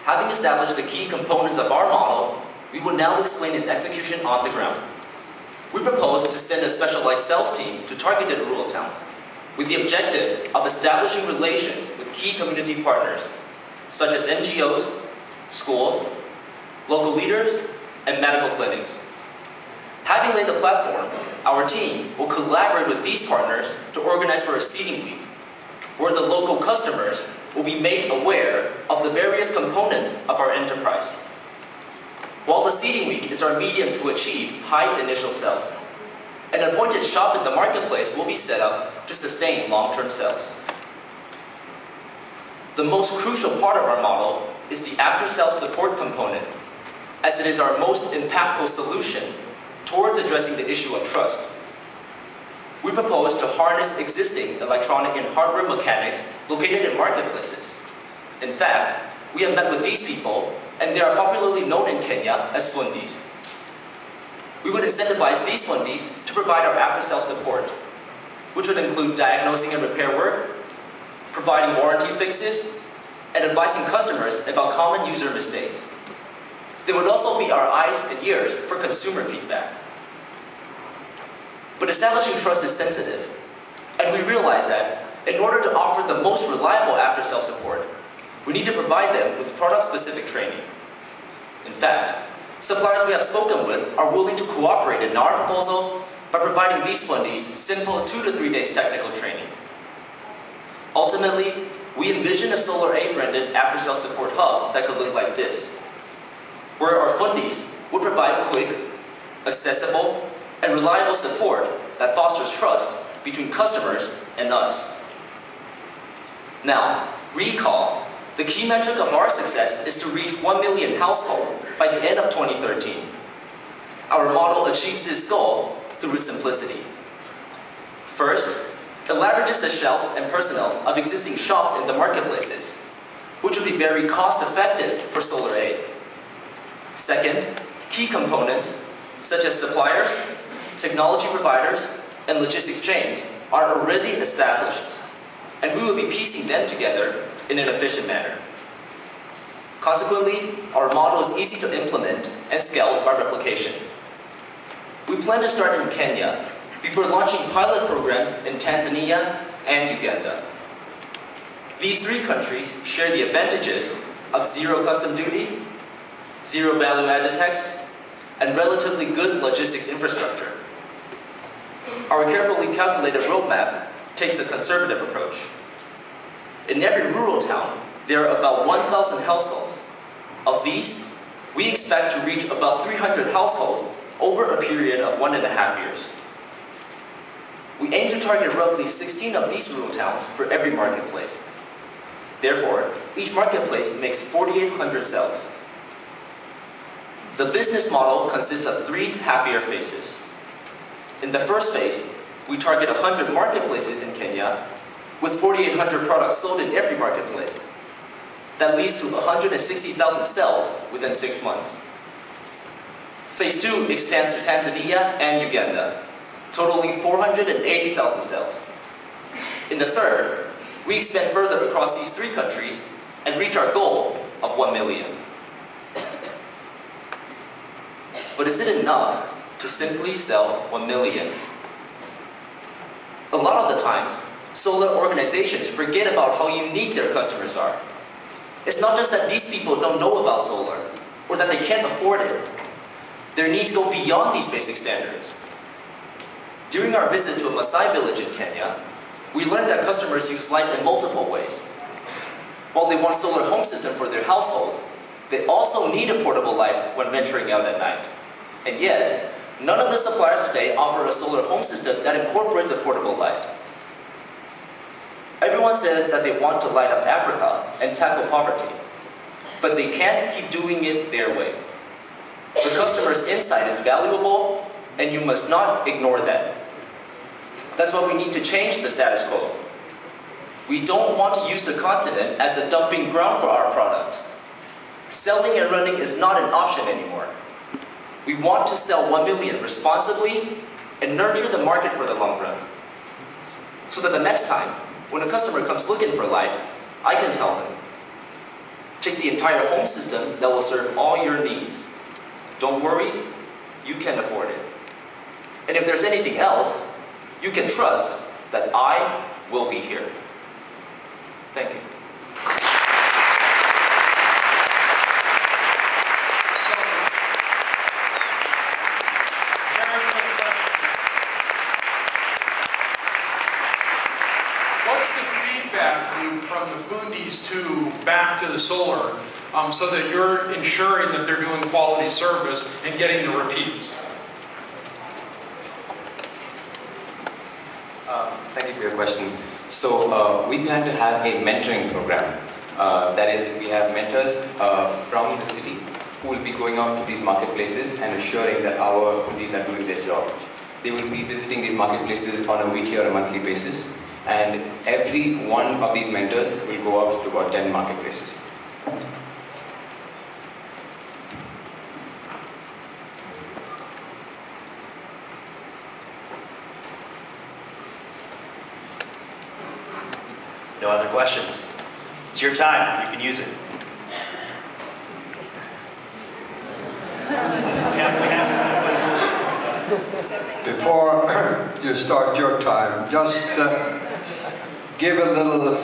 Having established the key components of our model, we will now explain its execution on the ground. We propose to send a specialized sales team to targeted rural towns, with the objective of establishing relations with key community partners, such as NGOs, schools, local leaders, and medical clinics. Having laid the platform, our team will collaborate with these partners to organize for a seeding week, where the local customers will be made aware of the various components of our enterprise. While the seeding week is our medium to achieve high initial sales, an appointed shop in the marketplace will be set up to sustain long-term sales. The most crucial part of our model is the after-sales support component, as it is our most impactful solution towards addressing the issue of trust. We propose to harness existing electronic and hardware mechanics located in marketplaces. In fact, we have met with these people, and they are popularly known in Kenya as fundis. We would incentivize these fundis to provide our after-sales support, which would include diagnosing and repair work, providing warranty fixes, and advising customers about common user mistakes. They would also be our eyes and ears for consumer feedback. But establishing trust is sensitive, and we realize that in order to offer the most reliable after-sales support, we need to provide them with product-specific training. In fact, suppliers we have spoken with are willing to cooperate in our proposal by providing these fundis simple 2 to 3 days technical training. Ultimately, we envision a Solar A branded after-sales support hub that could look like this, where our fundis would provide quick, accessible, and reliable support that fosters trust between customers and us. Now, recall, the key metric of our success is to reach 1 million households by the end of 2013. Our model achieves this goal through its simplicity. First, it leverages the shelves and personnel of existing shops in the marketplaces, which would be very cost-effective for Solar A. Second, key components, such as suppliers, technology providers, and logistics chains are already established, and we will be piecing them together in an efficient manner. Consequently, our model is easy to implement and scale by replication. We plan to start in Kenya before launching pilot programs in Tanzania and Uganda. These 3 countries share the advantages of zero custom duty, zero value-added tax, and relatively good logistics infrastructure. Our carefully calculated roadmap takes a conservative approach. In every rural town, there are about 1,000 households. Of these, we expect to reach about 300 households over a period of 1.5 years. We aim to target roughly 16 of these rural towns for every marketplace. Therefore, each marketplace makes 4,800 sales. The business model consists of 3 half-year phases. In the first phase, we target 100 marketplaces in Kenya, with 4,800 products sold in every marketplace. That leads to 160,000 sales within 6 months. Phase 2 extends to Tanzania and Uganda, totaling 480,000 sales. In the third, we expand further across these 3 countries and reach our goal of 1 million. But is it enough to simply sell 1 million? A lot of the times, solar organizations forget about how unique their customers are. It's not just that these people don't know about solar, or that they can't afford it. Their needs go beyond these basic standards. During our visit to a Maasai village in Kenya, we learned that customers use light in multiple ways. While they want a solar home system for their households, they also need a portable light when venturing out at night. And yet, none of the suppliers today offer a solar home system that incorporates a portable light. Everyone says that they want to light up Africa and tackle poverty, but they can't keep doing it their way. The customer's insight is valuable, and you must not ignore that. That's why we need to change the status quo. We don't want to use the continent as a dumping ground for our products. Selling and running is not an option anymore. We want to sell 1 million responsibly and nurture the market for the long run, so that the next time, when a customer comes looking for light, I can tell him, Take the entire home system that will serve all your needs. Don't worry, you can afford it. And if there's anything else, you can trust that I will be here. Thank you. So, very quick question. What's the feedback loop from the Fundis to back to the solar so that you're ensuring that they're doing quality service and getting the repeats? Thank you for your question. So we plan to have a mentoring program. That is, we have mentors from the city who will be going out to these marketplaces and assuring that our foodies are doing their job. They will be visiting these marketplaces on a weekly or a monthly basis, and every one of these mentors will go out to about 10 marketplaces. No other questions? It's your time. You can use it. Before you start your time, just give a little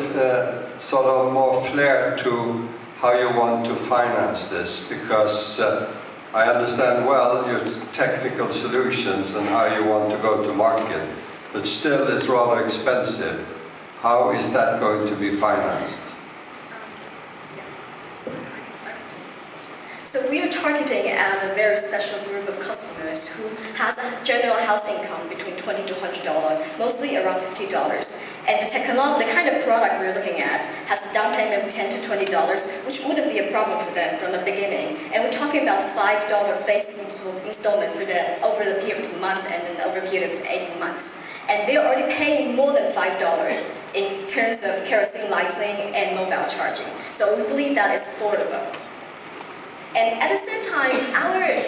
sort of more flair to how you want to finance this, because I understand well your technical solutions and how you want to go to market, but still it's rather expensive. How is that going to be financed? So we are targeting at a very special group of customers who has a general house income between $20 to $100, mostly around $50. And the kind of product we're looking at has a down payment of $10 to $20, which wouldn't be a problem for them from the beginning. And we're talking about $5 phase installment for over the period of a month and then over a period of 18 months. And they're already paying more than $5 in terms of kerosene lighting and mobile charging. So we believe that is affordable. And at the same time,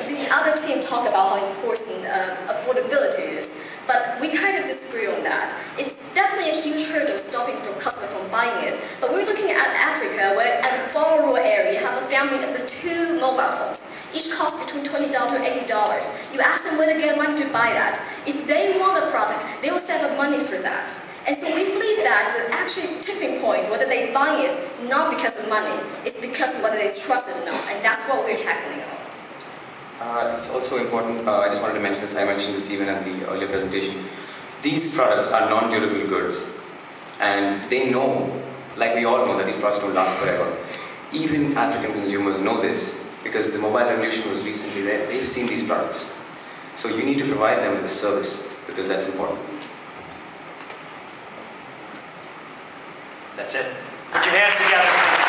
the other team talk about how important affordability is, but we kind of disagree on that. It's definitely a huge hurdle stopping customers from buying it, but we're looking at Africa, where at a far rural area, you have a family with 2 mobile phones. Each costs between $20 to $80. You ask them whether they get money to buy that. If they want a product, they will save up money for that. And so we believe that the actual tipping point, whether they buy it, not because of money, it's because of whether they trust it or not. And that's what we're tackling on. It's also important, I just wanted to mention this, I mentioned this even at the earlier presentation. These products are non-durable goods. And they know, like we all know, that these products don't last forever. Even African consumers know this, because the mobile revolution was recently there. They've seen these products. So you need to provide them with a service, because that's important. That's it. Put your hands together.